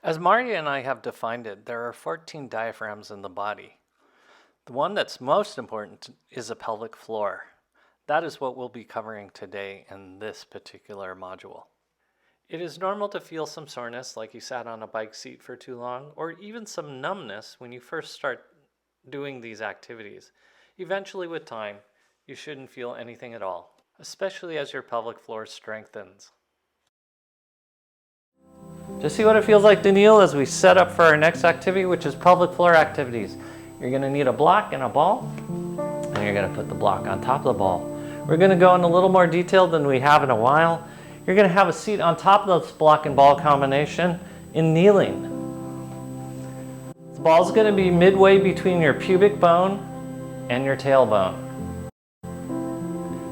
As Maria and I have defined it, there are 14 diaphragms in the body. The one that's most important is a pelvic floor. That is what we'll be covering today in this particular module. It is normal to feel some soreness like you sat on a bike seat for too long, or even some numbness when you first start doing these activities. Eventually, with time, you shouldn't feel anything at all, especially as your pelvic floor strengthens. Just see what it feels like to kneel as we set up for our next activity, which is pelvic floor activities. You're going to need a block and a ball, and you're going to put the block on top of the ball. We're going to go in a little more detail than we have in a while. You're going to have a seat on top of this block and ball combination in kneeling. The ball is going to be midway between your pubic bone and your tailbone.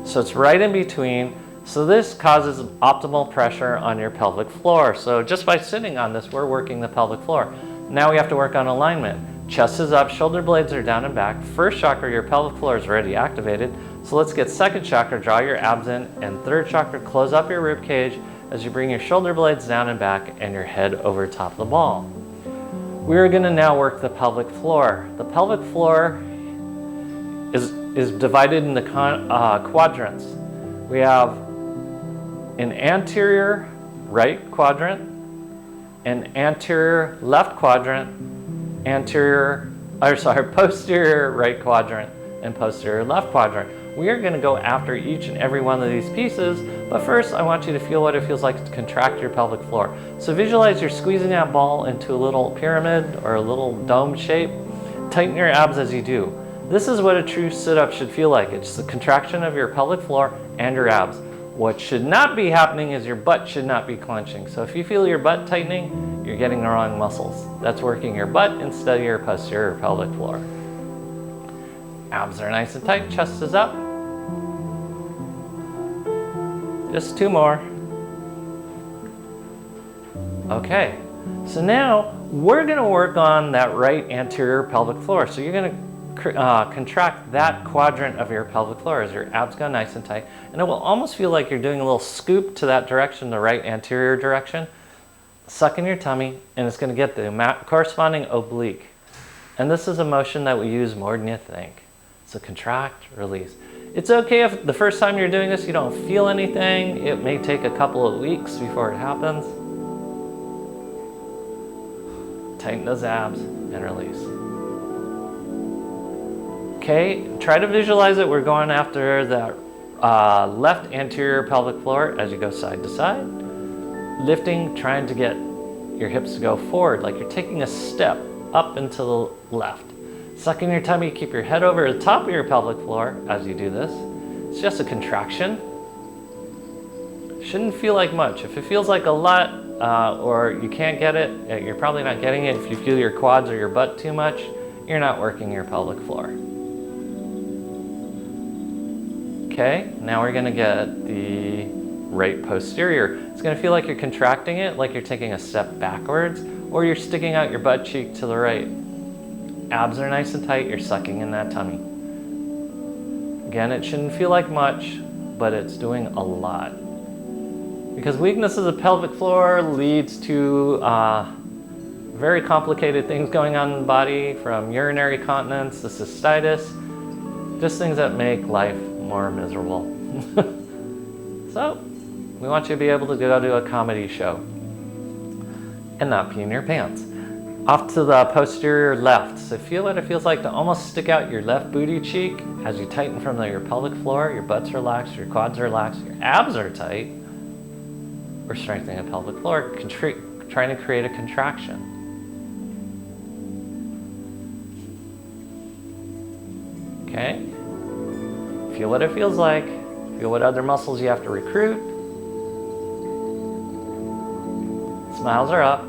So it's right in between. So this causes optimal pressure on your pelvic floor. So just by sitting on this, we're working the pelvic floor. Now we have to work on alignment. Chest is up, shoulder blades are down and back. First chakra, your pelvic floor is already activated. So let's get second chakra, draw your abs in, and third chakra, close up your rib cage as you bring your shoulder blades down and back and your head over top of the ball. We're gonna now work the pelvic floor. The pelvic floor is divided into quadrants. We have an anterior right quadrant, an anterior left quadrant, posterior right quadrant, and posterior left quadrant. We are going to go after each and every one of these pieces, but first I want you to feel what it feels like to contract your pelvic floor. So visualize you're squeezing that ball into a little pyramid or a little dome shape. Tighten your abs as you do. This is what a true sit-up should feel like. It's the contraction of your pelvic floor and your abs. What should not be happening is your butt should not be clenching. So if you feel your butt tightening, you're getting the wrong muscles. That's working your butt instead of your posterior pelvic floor. Abs are nice and tight, chest is up. Just two more. Okay, so now we're gonna work on that right anterior pelvic floor. So you're gonna contract that quadrant of your pelvic floor as your abs go nice and tight, and it will almost feel like you're doing a little scoop to that direction, the right anterior direction. Suck in your tummy, and it's going to get the corresponding oblique. And this is a motion that we use more than you think. So contract, release. It's okay if the first time you're doing this you don't feel anything. It may take a couple of weeks before it happens. Tighten those abs and release. Okay, try to visualize it. We're going after that left anterior pelvic floor as you go side to side. Lifting, trying to get your hips to go forward like you're taking a step up and to the left. Suck in your tummy, keep your head over the top of your pelvic floor as you do this. It's just a contraction. Shouldn't feel like much. If it feels like a lot or you can't get it, you're probably not getting it. If you feel your quads or your butt too much, you're not working your pelvic floor. Okay, now we're gonna get the right posterior. It's gonna feel like you're contracting it, like you're taking a step backwards, or you're sticking out your butt cheek to the right. Abs are nice and tight, you're sucking in that tummy. Again, it shouldn't feel like much, but it's doing a lot. Because weakness of the pelvic floor leads to very complicated things going on in the body, from urinary continence to cystitis, just things that make life more miserable. So, we want you to be able to go to a comedy show and not pee in your pants. Off to the posterior left. So feel what it feels like to almost stick out your left booty cheek as you tighten from your pelvic floor. Your butt's relaxed, your quads are relaxed, your abs are tight. We're strengthening the pelvic floor, trying to create a contraction. Okay? Feel what it feels like. Feel what other muscles you have to recruit. Smiles are up.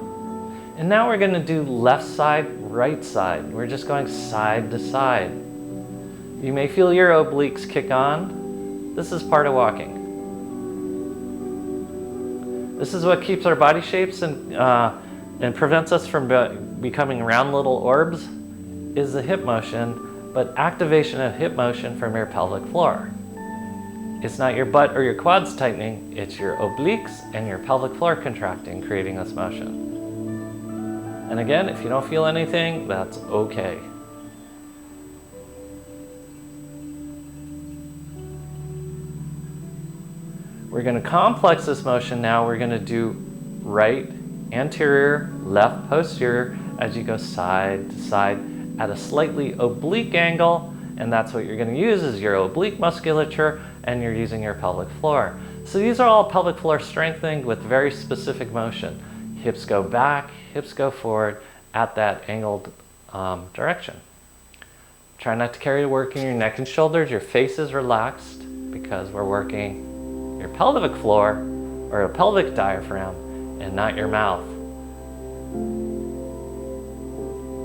And now we're going to do left side, right side. We're just going side to side. You may feel your obliques kick on. This is part of walking. This is what keeps our body shapes and prevents us from becoming round little orbs, is the hip motion. But activation of hip motion from your pelvic floor. It's not your butt or your quads tightening, it's your obliques and your pelvic floor contracting, creating this motion. And again, if you don't feel anything, that's okay. We're going to complex this motion now. We're going to do right anterior, left posterior as you go side to side at a slightly oblique angle. And that's what you're going to use is your oblique musculature, and you're using your pelvic floor. So these are all pelvic floor strengthening with very specific motion. Hips go back, hips go forward at that angled direction. Try not to carry the work in your neck and shoulders. Your face is relaxed because we're working your pelvic floor or a pelvic diaphragm and not your mouth.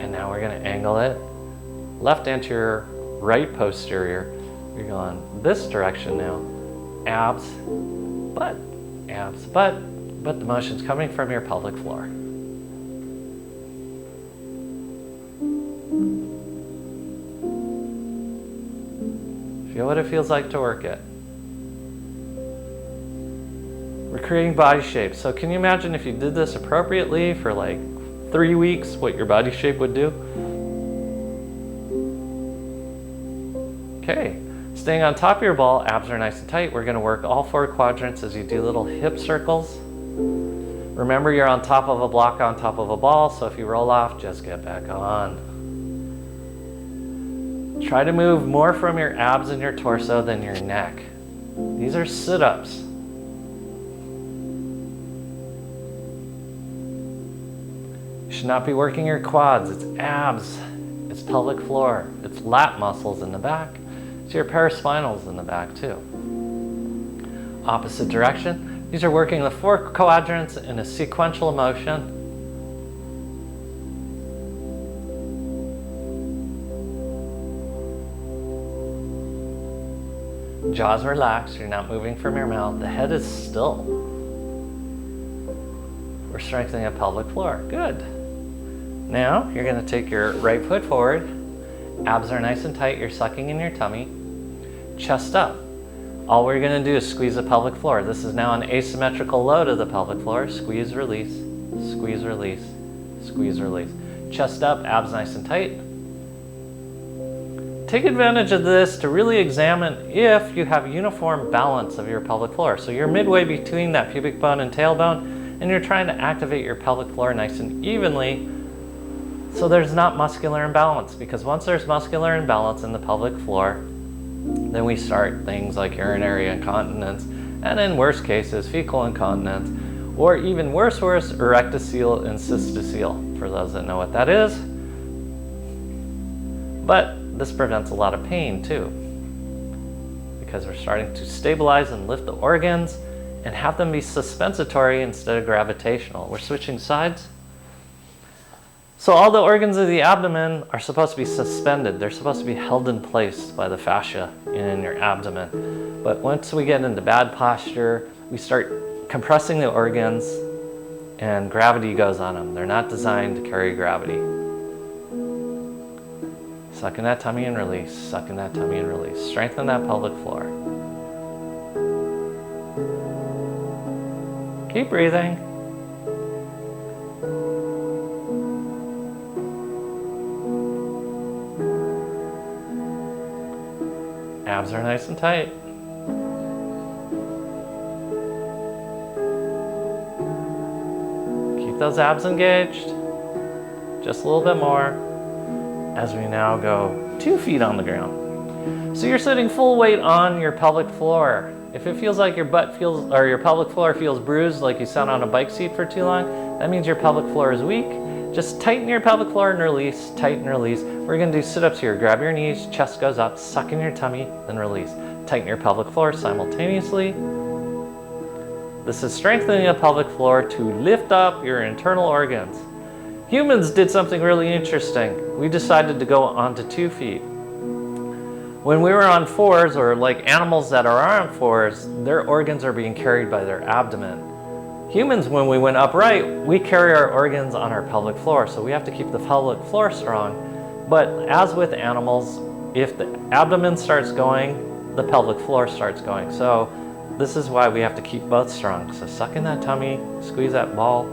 And now we're going to angle it. Left anterior, right posterior. You're going this direction now. Abs, butt, abs, butt. But the motion's coming from your pelvic floor. Feel what it feels like to work it. We're creating body shape. So can you imagine if you did this appropriately for like 3 weeks, what your body shape would do? Okay, staying on top of your ball, abs are nice and tight. We're gonna work all 4 quadrants as you do little hip circles. Remember, you're on top of a block on top of a ball, so if you roll off, just get back on. Try to move more from your abs and your torso than your neck. These are sit-ups. You should not be working your quads. It's abs, it's pelvic floor, it's lat muscles in the back, it's your paraspinals in the back too. Opposite direction. These are working the 4 quadrants in a sequential motion. Jaws relaxed, you're not moving from your mouth. The head is still. We're strengthening a pelvic floor. Good. Now you're going to take your right foot forward. Abs are nice and tight. You're sucking in your tummy. Chest up. All we're going to do is squeeze the pelvic floor. This is now an asymmetrical load of the pelvic floor. Squeeze, release, squeeze, release, squeeze, release. Chest up, abs nice and tight. Take advantage of this to really examine if you have uniform balance of your pelvic floor. So you're midway between that pubic bone and tailbone, and you're trying to activate your pelvic floor nice and evenly so there's not muscular imbalance. Because once there's muscular imbalance in the pelvic floor, then we start things like urinary incontinence, and in worst cases, fecal incontinence, or even worse, erectocele and cystocele, for those that know what that is. But this prevents a lot of pain too, because we're starting to stabilize and lift the organs and have them be suspensory instead of gravitational. We're switching sides. So all the organs of the abdomen are supposed to be suspended. They're supposed to be held in place by the fascia in your abdomen. But once we get into bad posture, we start compressing the organs and gravity goes on them. They're not designed to carry gravity. Suck in that tummy and release, suck in that tummy and release. Strengthen that pelvic floor. Keep breathing. Abs are nice and tight. Keep those abs engaged. Just a little bit more as we now go 2 feet on the ground. So you're sitting full weight on your pelvic floor. If it feels like your butt feels, or your pelvic floor feels bruised, like you sat on a bike seat for too long, that means your pelvic floor is weak. Just tighten your pelvic floor and release, tighten, release. We're gonna do sit-ups here. Grab your knees, chest goes up, suck in your tummy, then release. Tighten your pelvic floor simultaneously. This is strengthening the pelvic floor to lift up your internal organs. Humans did something really interesting. We decided to go onto 2 feet. When we were on 4s, or like animals that are on 4s, their organs are being carried by their abdomen. Humans, when we went upright, we carry our organs on our pelvic floor, so we have to keep the pelvic floor strong. But as with animals, if the abdomen starts going, the pelvic floor starts going. So this is why we have to keep both strong. So suck in that tummy, squeeze that ball,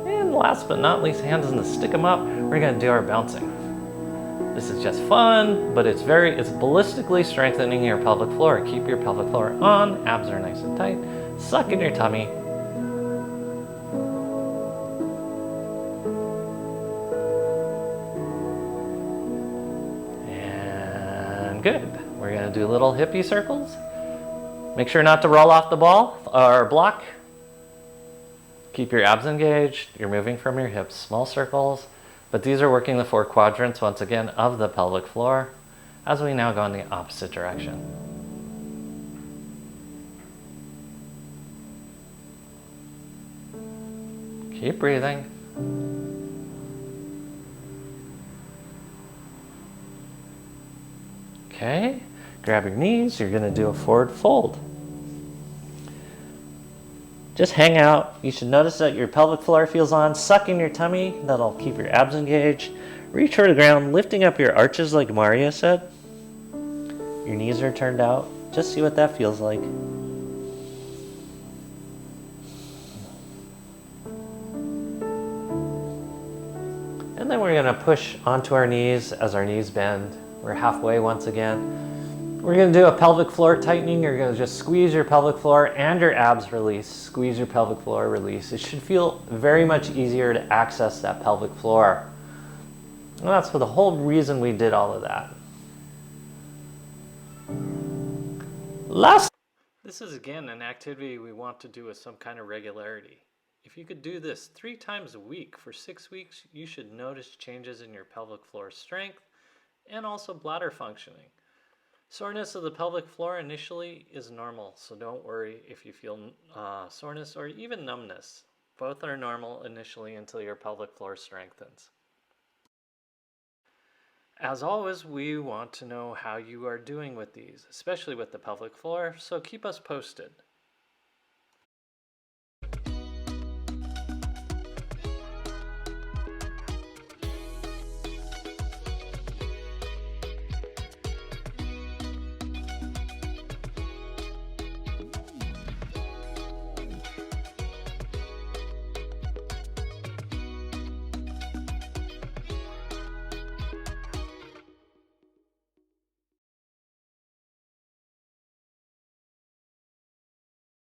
and then last but not least, hands in the stick 'em up, we're gonna do our bouncing. This is just fun, but it's ballistically strengthening your pelvic floor. Keep your pelvic floor on, abs are nice and tight, suck in your tummy. And good. We're gonna do little hippie circles. Make sure not to roll off the ball or block. Keep your abs engaged. You're moving from your hips, small circles. But these are working the 4 quadrants, once again, of the pelvic floor as we now go in the opposite direction. Keep breathing. Okay, grab your knees. You're going to do a forward fold. Just hang out. You should notice that your pelvic floor feels on. Suck in your tummy. That'll keep your abs engaged. Reach toward the ground, lifting up your arches like Mario said. Your knees are turned out. Just see what that feels like. And then we're going to push onto our knees as our knees bend. We're halfway once again. We're going to do a pelvic floor tightening. You're going to just squeeze your pelvic floor and your abs release. Squeeze your pelvic floor, release. It should feel very much easier to access that pelvic floor. And that's for the whole reason we did all of that. This is again an activity we want to do with some kind of regularity. If you could do this 3 times a week for 6 weeks, you should notice changes in your pelvic floor strength and also bladder functioning. Soreness of the pelvic floor initially is normal, so don't worry if you feel soreness or even numbness. Both are normal initially until your pelvic floor strengthens. As always, we want to know how you are doing with these, especially with the pelvic floor, so keep us posted.